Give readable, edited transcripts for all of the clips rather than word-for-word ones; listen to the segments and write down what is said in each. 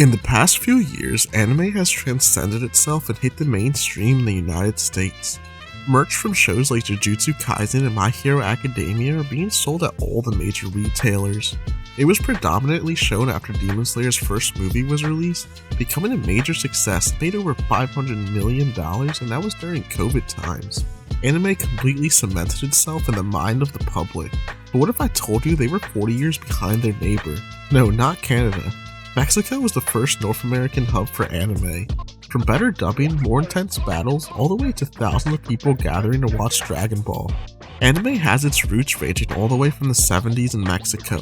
In the past few years, anime has transcended itself and hit the mainstream in the United States. Merch from shows like Jujutsu Kaisen and My Hero Academia are being sold at all the major retailers. It was predominantly shown after Demon Slayer's first movie was released, becoming a major success. It made over $500 million, and that was during COVID times. Anime completely cemented itself in the mind of the public. But what if I told you they were 40 years behind their neighbor? No, not Canada. Mexico was the first North American hub for anime. From better dubbing, more intense battles, all the way to thousands of people gathering to watch Dragon Ball. Anime has its roots ranging all the way from the 70s in Mexico.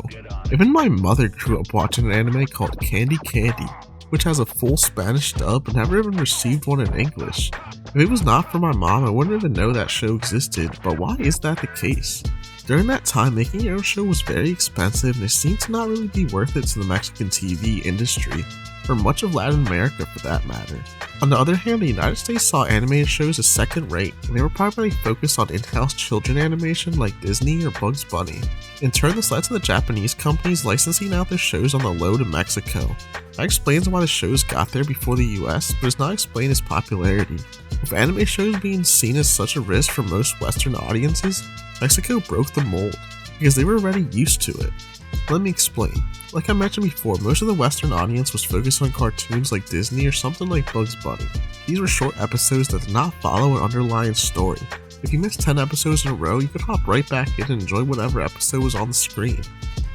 Even my mother grew up watching an anime called Candy Candy, which has a full Spanish dub but never even received one in English. If it was not for my mom, I wouldn't even know that show existed, but why is that the case? During that time, making your own show was very expensive and it seemed to not really be worth it to the Mexican TV industry, or much of Latin America for that matter. On the other hand, the United States saw animated shows as second rate, and they were primarily focused on in-house children animation like Disney or Bugs Bunny. In turn, this led to the Japanese companies licensing out their shows on the low to Mexico. That explains why the shows got there before the US, but does not explain its popularity. With anime shows being seen as such a risk for most Western audiences, Mexico broke the mold, because they were already used to it. Let me explain. Like I mentioned before, most of the Western audience was focused on cartoons like Disney or something like Bugs Bunny. These were short episodes that did not follow an underlying story. If you missed 10 episodes in a row, you could hop right back in and enjoy whatever episode was on the screen.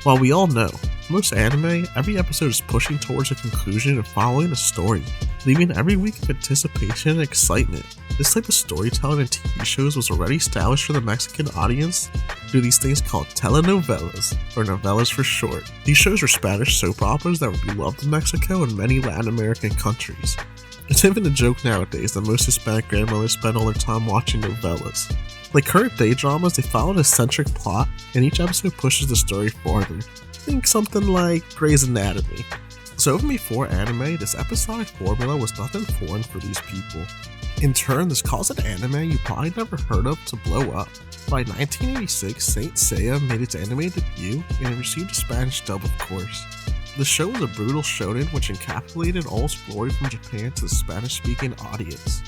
While we all know, most anime, every episode is pushing towards a conclusion and following a story, leaving every week of anticipation and excitement. This type of storytelling in TV shows was already established for the Mexican audience through these things called telenovelas, or novellas for short. These shows were Spanish soap operas that were beloved in Mexico and many Latin American countries. It's even a joke nowadays that most Hispanic grandmothers spend all their time watching novellas. Like current day dramas, they follow an eccentric plot, and each episode pushes the story farther. Think something like Grey's Anatomy. So even before anime, this episodic formula was nothing foreign for these people. In turn, this caused an anime you probably never heard of to blow up. By 1986, Saint Seiya made its anime debut, and it received a Spanish dub of course. The show was a brutal shonen which encapsulated all its glory from Japan to the Spanish-speaking audience.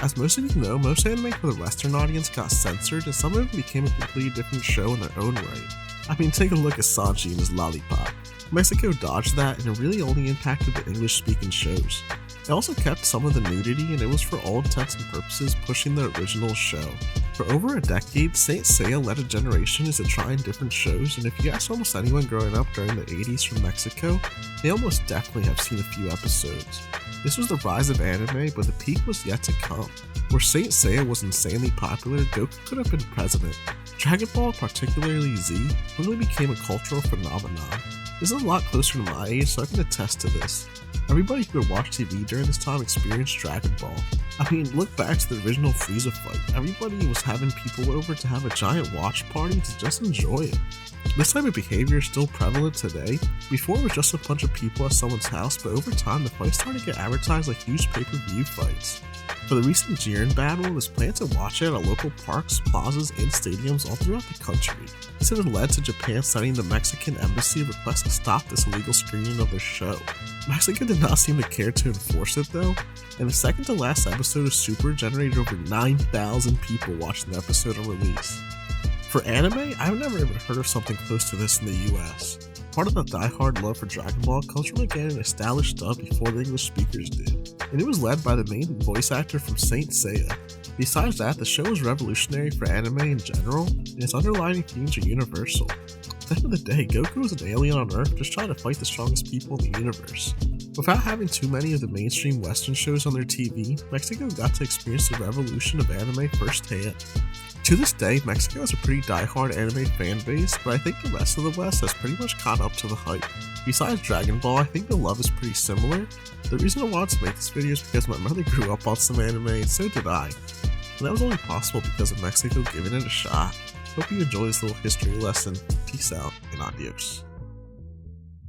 As most of you know, most anime for the Western audience got censored, and some of them became a completely different show in their own right. I mean, take a look at Sanji and his lollipop. Mexico dodged that, and it really only impacted the English-speaking shows. It also kept some of the nudity, and it was for all intents and purposes pushing the original show. For over a decade, Saint Seiya led a generation into trying different shows, and if you ask almost anyone growing up during the 80s from Mexico, they almost definitely have seen a few episodes. This was the rise of anime, but the peak was yet to come. Where Saint Seiya was insanely popular, Goku could have been president. Dragon Ball, particularly Z, quickly became a cultural phenomenon. This is a lot closer to my age, so I can attest to this. Everybody who would watch TV during this time experienced Dragon Ball. I mean, look back to the original Frieza fight. Everybody was having people over to have a giant watch party to just enjoy it. This type of behavior is still prevalent today. Before it was just a bunch of people at someone's house, but over time the fights started to get advertised like huge pay-per-view fights. For the recent Jiren battle, it was planned to watch it at local parks, plazas, and stadiums all throughout the country. This even led to Japan sending the Mexican embassy a request to stop this illegal screening of their show. Mexico did not seem to care to enforce it though, and the second to last episode of Super generated over 9,000 people watching the episode on release. For anime, I've never even heard of something close to this in the US. Part of the die-hard love for Dragon Ball comes from getting an established dub before the English speakers did, and it was led by the main voice actor from Saint Seiya. Besides that, the show is revolutionary for anime in general, and its underlying themes are universal. At the end of the day, Goku is an alien on Earth just trying to fight the strongest people in the universe. Without having too many of the mainstream Western shows on their TV, Mexico got to experience the revolution of anime firsthand. To this day, Mexico has a pretty die-hard anime fan base, but I think the rest of the West has pretty much caught up to the hype. Besides Dragon Ball, I think the love is pretty similar. The reason I wanted to make this video is because my mother grew up on some anime, and so did I. And that was only possible because of Mexico giving it a shot. Hope you enjoy this little history lesson. Peace out, and adios.